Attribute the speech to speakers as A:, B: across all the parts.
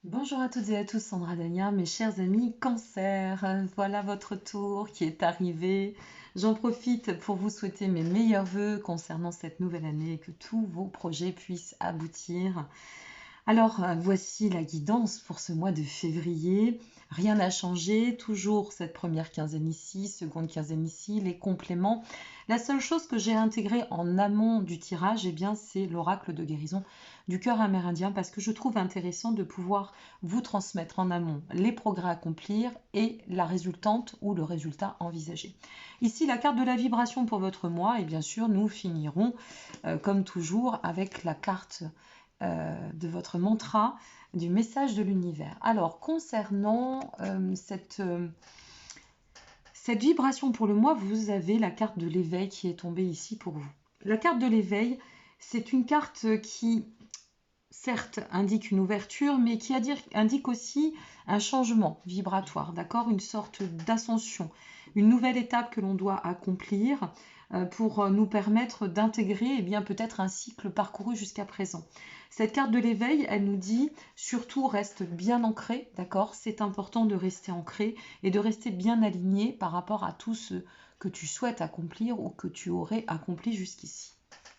A: Bonjour à toutes et à tous, Sandra Dania, mes chers amis Cancer. Voilà votre tour qui est arrivé. J'en profite pour vous souhaiter mes meilleurs vœux concernant cette nouvelle année et que tous vos projets puissent aboutir. Alors, voici la guidance pour ce mois de février. Rien n'a changé, toujours cette première quinzaine ici, seconde quinzaine ici, les compléments. La seule chose que j'ai intégrée en amont du tirage, eh bien, c'est l'oracle de guérison du cœur amérindien parce que je trouve intéressant de pouvoir vous transmettre en amont les progrès à accomplir et la résultante ou le résultat envisagé. Ici, la carte de la vibration pour votre mois et bien sûr, nous finirons comme toujours avec la carte de votre mantra, du message de l'univers. Alors, concernant cette vibration pour le mois, vous avez la carte de l'éveil qui est tombée ici pour vous. La carte de l'éveil, c'est une carte qui, certes, indique une ouverture, mais qui indique aussi un changement vibratoire, d'accord? Une sorte d'ascension, une nouvelle étape que l'on doit accomplir pour nous permettre d'intégrer eh bien peut-être un cycle parcouru jusqu'à présent. Cette carte de l'éveil, elle nous dit surtout reste bien ancré, d'accord? C'est important de rester ancré et de rester bien aligné par rapport à tout ce que tu souhaites accomplir ou que tu aurais accompli jusqu'ici.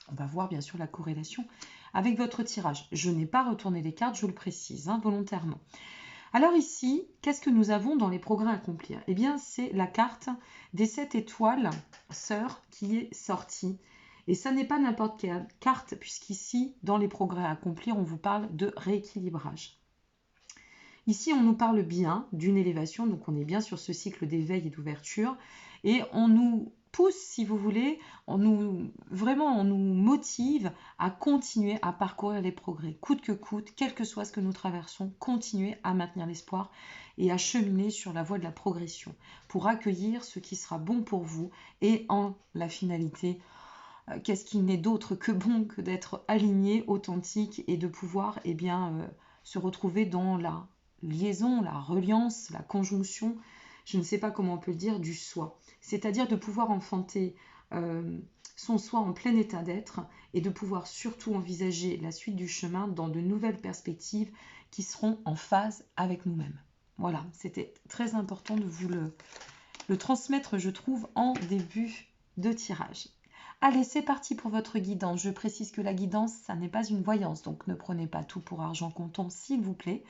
A: On va voir bien sûr la corrélation avec votre tirage. Je n'ai pas retourné les cartes, je le précise volontairement. Alors ici, qu'est-ce que nous avons dans les progrès à accomplir? Eh bien, c'est la carte des 7 étoiles sœurs qui est sortie. Et ça n'est pas n'importe quelle carte, puisqu'ici, dans les progrès à accomplir, on vous parle de rééquilibrage. Ici, on nous parle bien d'une élévation, donc on est bien sur ce cycle d'éveil et d'ouverture, et on nous pousse, si vous voulez, on nous motive à continuer à parcourir les progrès, coûte que coûte, quel que soit ce que nous traversons, continuer à maintenir l'espoir et à cheminer sur la voie de la progression pour accueillir ce qui sera bon pour vous et en la finalité, qu'est-ce qui n'est d'autre que bon que d'être aligné, authentique et de pouvoir se retrouver dans la liaison, la reliance, la conjonction, je ne sais pas comment on peut le dire, du soi. C'est-à-dire de pouvoir enfanter son soi en plein état d'être et de pouvoir surtout envisager la suite du chemin dans de nouvelles perspectives qui seront en phase avec nous-mêmes. Voilà, c'était très important de vous le transmettre, je trouve, en début de tirage. Allez, c'est parti pour votre guidance. Je précise que la guidance, ça n'est pas une voyance, donc ne prenez pas tout pour argent comptant, s'il vous plaît.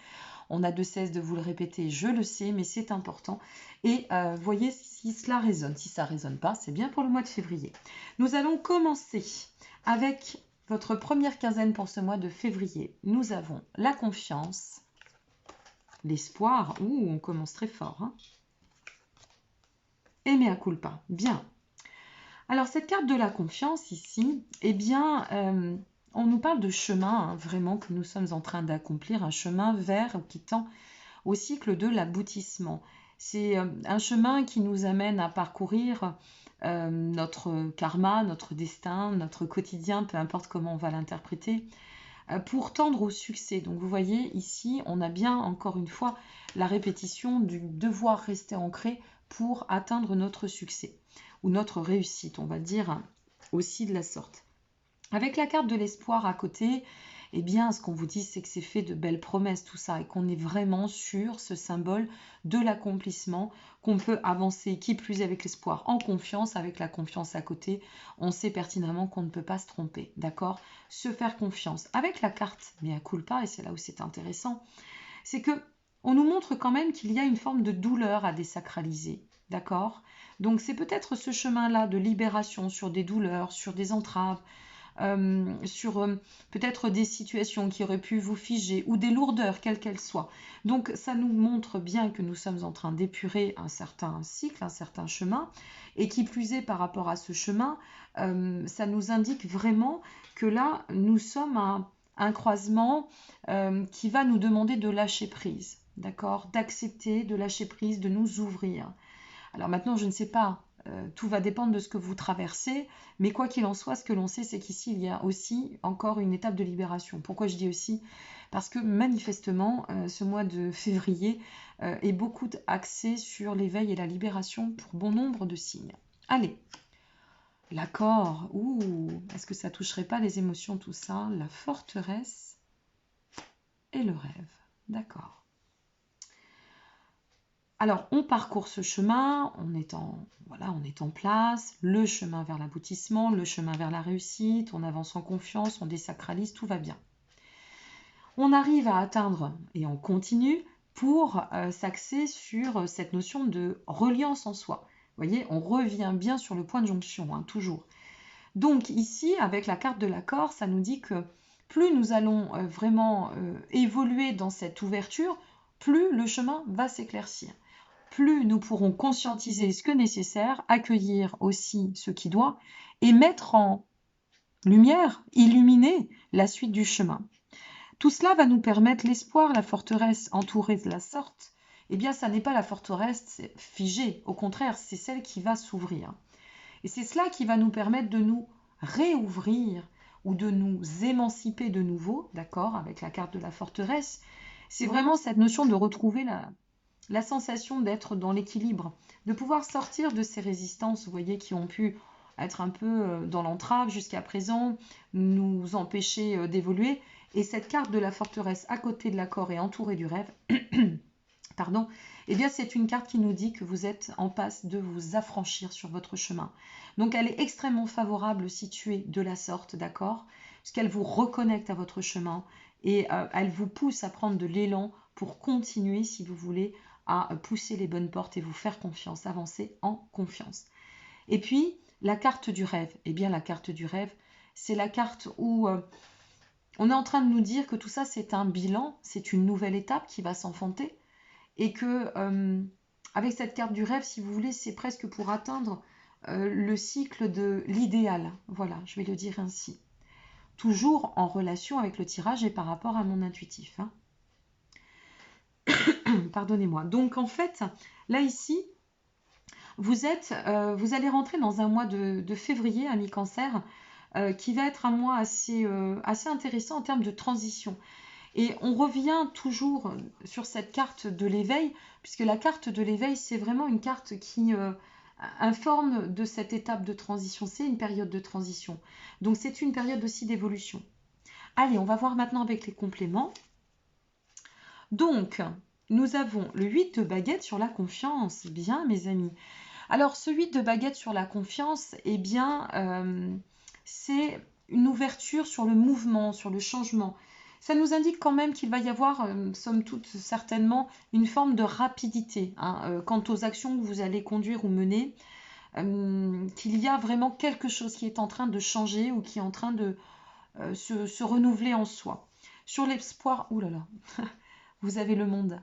A: On a de cesse de vous le répéter, je le sais, mais c'est important. Et voyez si cela résonne. Si ça ne résonne pas, c'est bien pour le mois de février. Nous allons commencer avec votre première quinzaine pour ce mois de février. Nous avons la confiance, l'espoir. Ouh, on commence très fort. Et mea culpa. Bien. Alors, cette carte de la confiance ici, eh bien, on nous parle de chemin, vraiment, que nous sommes en train d'accomplir, un chemin vers qui tend au cycle de l'aboutissement. C'est un chemin qui nous amène à parcourir notre karma, notre destin, notre quotidien, peu importe comment on va l'interpréter, pour tendre au succès. Donc vous voyez, ici, on a bien, encore une fois, la répétition du devoir rester ancré pour atteindre notre succès ou notre réussite, on va dire aussi de la sorte. Avec la carte de l'espoir à côté, eh bien, ce qu'on vous dit, c'est que c'est fait de belles promesses, tout ça, et qu'on est vraiment sur ce symbole de l'accomplissement, qu'on peut avancer, qui plus est avec l'espoir, en confiance, avec la confiance à côté. On sait pertinemment qu'on ne peut pas se tromper, d'accord? Se faire confiance. Avec la carte mea culpa, et c'est là où c'est intéressant, c'est que on nous montre quand même qu'il y a une forme de douleur à désacraliser, d'accord? Donc c'est peut-être ce chemin-là de libération sur des douleurs, sur des entraves, sur peut-être des situations qui auraient pu vous figer ou des lourdeurs, quelles qu'elles soient. Donc ça nous montre bien que nous sommes en train d'épurer un certain cycle, un certain chemin, et qui plus est par rapport à ce chemin, ça nous indique vraiment que là, nous sommes à un croisement qui va nous demander de lâcher prise, d'accord, d'accepter, de lâcher prise, de nous ouvrir. Alors maintenant, je ne sais pas, tout va dépendre de ce que vous traversez, mais quoi qu'il en soit, ce que l'on sait, c'est qu'ici, il y a aussi encore une étape de libération. Pourquoi je dis aussi? Parce que manifestement, ce mois de février est beaucoup axé sur l'éveil et la libération pour bon nombre de signes. Allez, l'accord, ouh, est-ce que ça toucherait pas les émotions, tout ça? La forteresse et le rêve. D'accord. Alors, on parcourt ce chemin, voilà, on est en place, le chemin vers l'aboutissement, le chemin vers la réussite, on avance en confiance, on désacralise, tout va bien. On arrive à atteindre, et on continue, pour s'axer sur cette notion de reliance en soi. Vous voyez, on revient bien sur le point de jonction, hein, toujours. Donc ici, avec la carte de l'accord, ça nous dit que plus nous allons vraiment évoluer dans cette ouverture, plus le chemin va s'éclaircir. Plus nous pourrons conscientiser ce que nécessaire, accueillir aussi ce qui doit, et mettre en lumière, illuminer la suite du chemin. Tout cela va nous permettre l'espoir, la forteresse entourée de la sorte. Eh bien, ça n'est pas la forteresse figée, au contraire, c'est celle qui va s'ouvrir. Et c'est cela qui va nous permettre de nous réouvrir ou de nous émanciper de nouveau, d'accord, avec la carte de la forteresse. C'est vraiment cette notion de retrouver la sensation d'être dans l'équilibre, de pouvoir sortir de ces résistances, vous voyez, qui ont pu être un peu dans l'entrave jusqu'à présent, nous empêcher d'évoluer. Et cette carte de la forteresse à côté de l'accord et entourée du rêve, pardon, eh bien c'est une carte qui nous dit que vous êtes en passe de vous affranchir sur votre chemin. Donc elle est extrêmement favorable située de la sorte, d'accord, puisqu'elle vous reconnecte à votre chemin et elle vous pousse à prendre de l'élan pour continuer, si vous voulez, à pousser les bonnes portes et vous faire confiance, avancer en confiance. Et puis, la carte du rêve. Eh bien, la carte du rêve, c'est la carte où on est en train de nous dire que tout ça, c'est un bilan, c'est une nouvelle étape qui va s'enfanter et que avec cette carte du rêve, si vous voulez, c'est presque pour atteindre le cycle de l'idéal. Voilà, je vais le dire ainsi. Toujours en relation avec le tirage et par rapport à mon intuitif. Hein. Pardonnez-moi. Donc, en fait, là, ici, vous allez rentrer dans un mois de février, ami Cancer, qui va être un mois assez intéressant en termes de transition. Et on revient toujours sur cette carte de l'éveil, puisque la carte de l'éveil, c'est vraiment une carte qui informe de cette étape de transition. C'est une période de transition. Donc c'est une période aussi d'évolution. Allez, on va voir maintenant avec les compléments. Donc, nous avons le 8 de baguette sur la confiance. Bien, mes amis. Alors, ce 8 de baguette sur la confiance, eh bien, c'est une ouverture sur le mouvement, sur le changement. Ça nous indique quand même qu'il va y avoir, somme toute, certainement, une forme de rapidité hein, quant aux actions que vous allez conduire ou mener, qu'il y a vraiment quelque chose qui est en train de changer ou qui est en train de se renouveler en soi. Sur l'espoir, ouh là là, vous avez le monde.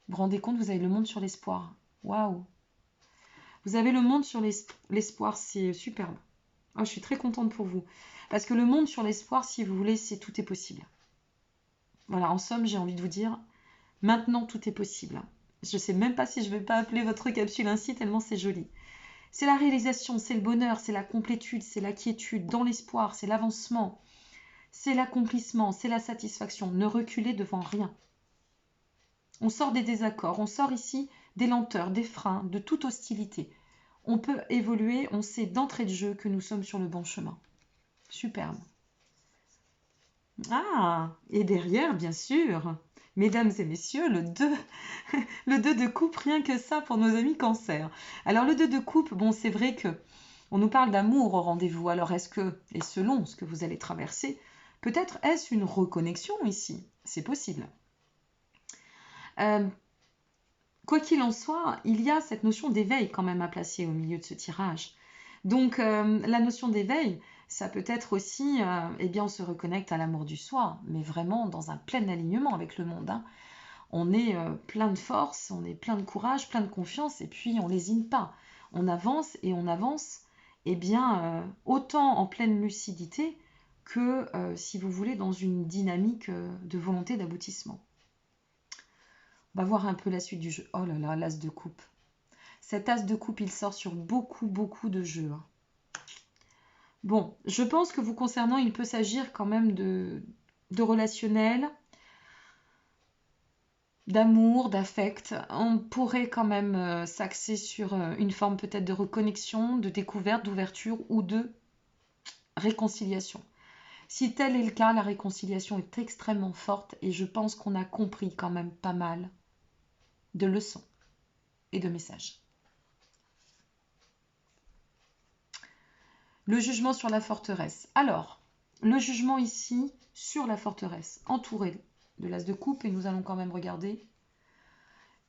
A: Vous vous rendez compte, vous avez le monde sur l'espoir. Waouh! Vous avez le monde sur l'espoir, c'est superbe. Oh, je suis très contente pour vous. Parce que le monde sur l'espoir, si vous voulez, c'est tout est possible. Voilà, en somme, j'ai envie de vous dire, maintenant tout est possible. Je ne sais même pas si je ne vais pas appeler votre capsule ainsi, tellement c'est joli. C'est la réalisation, c'est le bonheur, c'est la complétude, c'est la quiétude, dans l'espoir, c'est l'avancement, c'est l'accomplissement, c'est la satisfaction. Ne reculez devant rien. On sort des désaccords, on sort ici des lenteurs, des freins, de toute hostilité. On peut évoluer, on sait d'entrée de jeu que nous sommes sur le bon chemin. Superbe. Ah, et derrière, bien sûr, mesdames et messieurs, le 2, le 2 de coupe, rien que ça pour nos amis cancer. Alors le 2 de coupe, bon, c'est vrai que on nous parle d'amour au rendez-vous. Alors est-ce que, et selon ce que vous allez traverser, peut-être est-ce une reconnexion ici? C'est possible. Quoi qu'il en soit, il y a cette notion d'éveil quand même à placer au milieu de ce tirage. Donc la notion d'éveil, ça peut être aussi, eh bien on se reconnecte à l'amour du soi, mais vraiment dans un plein alignement avec le monde. Hein. On est plein de force, on est plein de courage, plein de confiance, et puis on lésine pas. On avance et on avance, eh bien autant en pleine lucidité que, si vous voulez, dans une dynamique de volonté d'aboutissement. On va voir un peu la suite du jeu. Oh là là, l'as de coupe. Cet as de coupe, il sort sur beaucoup de jeux. Hein. Bon, je pense que vous concernant, il peut s'agir quand même de relationnel, d'amour, d'affect. On pourrait quand même s'axer sur une forme peut-être de reconnexion, de découverte, d'ouverture ou de réconciliation. Si tel est le cas, la réconciliation est extrêmement forte et je pense qu'on a compris quand même pas mal de leçons et de messages. Le jugement sur la forteresse. Alors, le jugement ici sur la forteresse, entouré de l'as de coupe, et nous allons quand même regarder,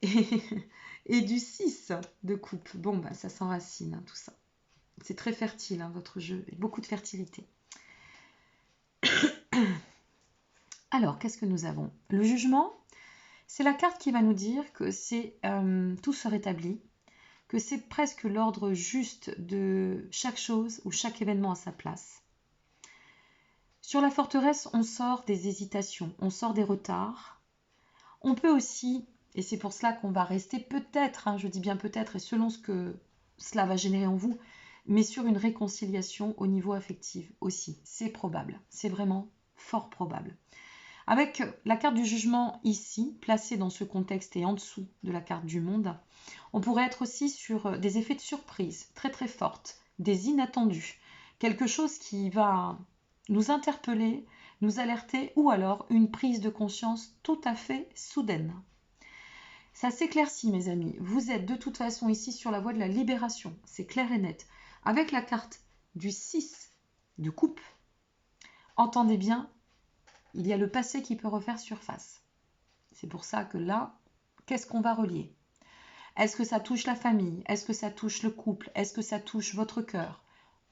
A: et du 6 de coupe. Bon, bah, ça s'enracine, hein, tout ça. C'est très fertile, hein, votre jeu, et beaucoup de fertilité. Alors, qu'est-ce que nous avons? Le jugement, c'est la carte qui va nous dire que c'est tout se rétablit, que c'est presque l'ordre juste de chaque chose ou chaque événement à sa place. Sur la forteresse, on sort des hésitations, on sort des retards. On peut aussi, et c'est pour cela qu'on va rester peut-être, hein, je dis bien peut-être, et selon ce que cela va générer en vous, mais sur une réconciliation au niveau affectif aussi. C'est probable, c'est vraiment fort probable. Avec la carte du jugement ici, placée dans ce contexte et en dessous de la carte du monde, on pourrait être aussi sur des effets de surprise très très fortes, des inattendus, quelque chose qui va nous interpeller, nous alerter ou alors une prise de conscience tout à fait soudaine. Ça s'éclaircit mes amis, vous êtes de toute façon ici sur la voie de la libération, c'est clair et net. Avec la carte du 6 de coupe, entendez bien, il y a le passé qui peut refaire surface. C'est pour ça que là, qu'est-ce qu'on va relier? Est-ce que ça touche la famille? Est-ce que ça touche le couple? Est-ce que ça touche votre cœur,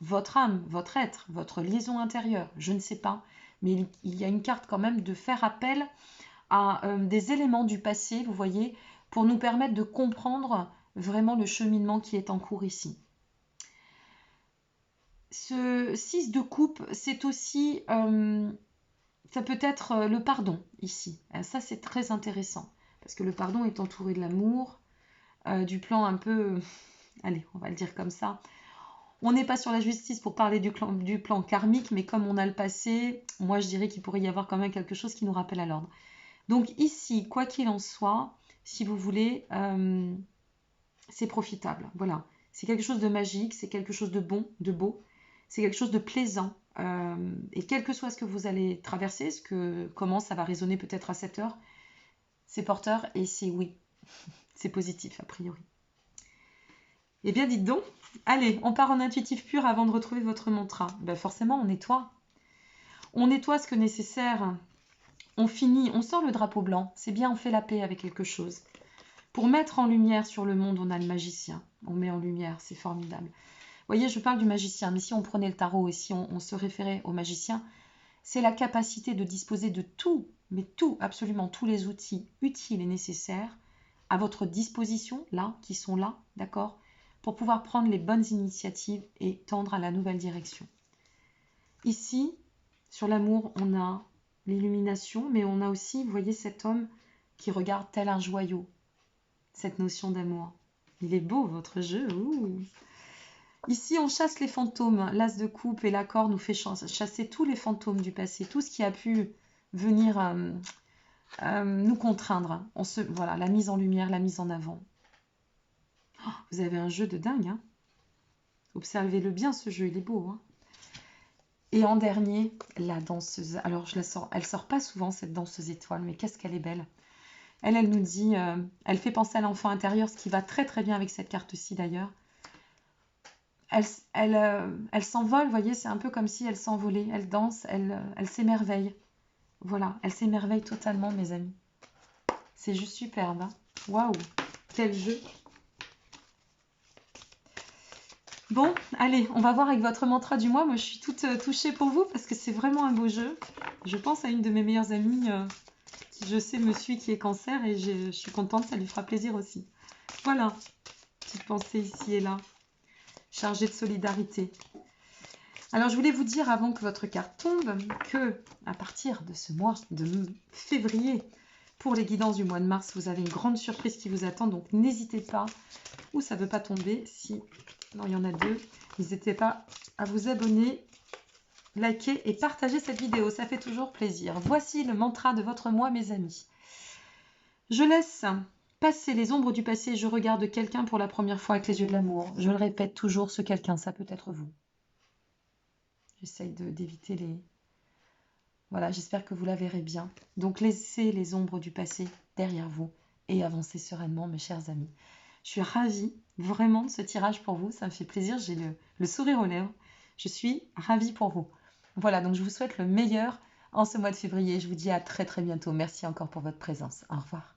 A: votre âme, votre être, votre liaison intérieure? Je ne sais pas, mais il y a une carte quand même de faire appel à des éléments du passé, vous voyez, pour nous permettre de comprendre vraiment le cheminement qui est en cours ici. Ce 6 de coupe, c'est aussi... ça peut être le pardon ici. Ça, c'est très intéressant. Parce que le pardon est entouré de l'amour, du plan un peu... allez, on va le dire comme ça. On n'est pas sur la justice pour parler du plan karmique, mais comme on a le passé, moi je dirais qu'il pourrait y avoir quand même quelque chose qui nous rappelle à l'ordre. Donc ici, quoi qu'il en soit, si vous voulez, c'est profitable. Voilà. C'est quelque chose de magique, c'est quelque chose de bon, de beau, c'est quelque chose de plaisant. Et quel que soit ce que vous allez traverser, comment ça va résonner peut-être à cette heure, c'est porteur et c'est oui, c'est positif a priori. Eh bien dites donc, allez, on part en intuitif pur avant de retrouver votre mantra. Ben forcément, on nettoie. On nettoie ce que nécessaire. On finit, on sort le drapeau blanc. C'est bien, on fait la paix avec quelque chose. Pour mettre en lumière sur le monde, on a le magicien. On met en lumière, c'est formidable. Vous voyez, je parle du magicien, mais si on prenait le tarot et si on se référait au magicien, c'est la capacité de disposer de tout, mais tout, absolument tous les outils utiles et nécessaires à votre disposition, là, qui sont là, d'accord, pour pouvoir prendre les bonnes initiatives et tendre à la nouvelle direction. Ici, sur l'amour, on a l'illumination, mais on a aussi, vous voyez, cet homme qui regarde tel un joyau, cette notion d'amour. Il est beau, votre jeu. Ouh. Ici, on chasse les fantômes. L'as de coupe et l'accord nous fait chasser tous les fantômes du passé, tout ce qui a pu venir nous contraindre. Voilà, la mise en lumière, la mise en avant. Oh, vous avez un jeu de dingue. Hein. Observez-le bien, ce jeu, il est beau. Hein. Et en dernier, la danseuse. Alors, je la sors. Elle sort pas souvent, cette danseuse étoile, mais qu'est-ce qu'elle est belle. Elle nous dit, elle fait penser à l'enfant intérieur, ce qui va très très bien avec cette carte-ci d'ailleurs. Elle s'envole, vous voyez, c'est un peu comme si elle s'envolait. Elle danse, elle s'émerveille. Voilà, elle s'émerveille totalement, mes amis. C'est juste superbe. Hein. Waouh, quel jeu. Bon, allez, on va voir avec votre mantra du mois. Moi, je suis toute touchée pour vous parce que c'est vraiment un beau jeu. Je pense à une de mes meilleures amies qui, je sais, me suit, qui est cancer et je suis contente, ça lui fera plaisir aussi. Voilà, petite pensée ici et là, chargée de solidarité. Alors, je voulais vous dire avant que votre carte tombe que à partir de ce mois de février, pour les guidances du mois de mars, vous avez une grande surprise qui vous attend. Donc, n'hésitez pas, ou ça ne veut pas tomber. Si, non, il y en a deux. N'hésitez pas à vous abonner, liker et partager cette vidéo. Ça fait toujours plaisir. Voici le mantra de votre mois, mes amis. Je laisse passer les ombres du passé et je regarde quelqu'un pour la première fois avec les yeux de l'amour. Je le répète toujours, ce quelqu'un, ça peut être vous. J'essaye d'éviter Voilà, j'espère que vous la verrez bien. Donc laissez les ombres du passé derrière vous et avancez sereinement, mes chers amis. Je suis ravie vraiment de ce tirage pour vous, ça me fait plaisir, j'ai le sourire aux lèvres. Je suis ravie pour vous. Voilà, donc je vous souhaite le meilleur en ce mois de février. Je vous dis à très très bientôt. Merci encore pour votre présence. Au revoir.